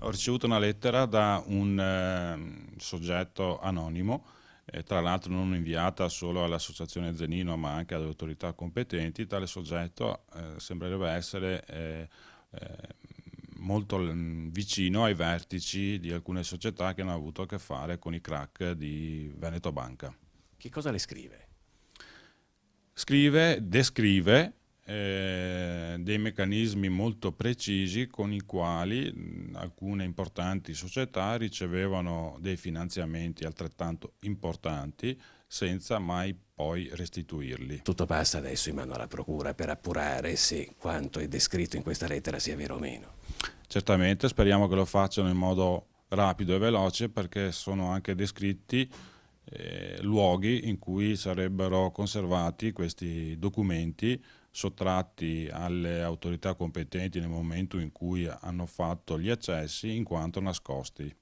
Ho ricevuto una lettera da un soggetto anonimo, tra l'altro non inviata solo all'Associazione Zenino ma anche alle autorità competenti. Tale soggetto sembrerebbe essere molto vicino ai vertici di alcune società che hanno avuto a che fare con i crack di Veneto Banca. Che cosa le scrive? Descrive dei meccanismi molto precisi con i quali alcune importanti società ricevevano dei finanziamenti altrettanto importanti senza mai poi restituirli. Tutto passa adesso in mano alla procura per appurare se quanto è descritto in questa lettera sia vero o meno. Certamente speriamo che lo facciano in modo rapido e veloce, perché sono anche descritti luoghi in cui sarebbero conservati questi documenti sottratti alle autorità competenti nel momento in cui hanno fatto gli accessi, in quanto nascosti.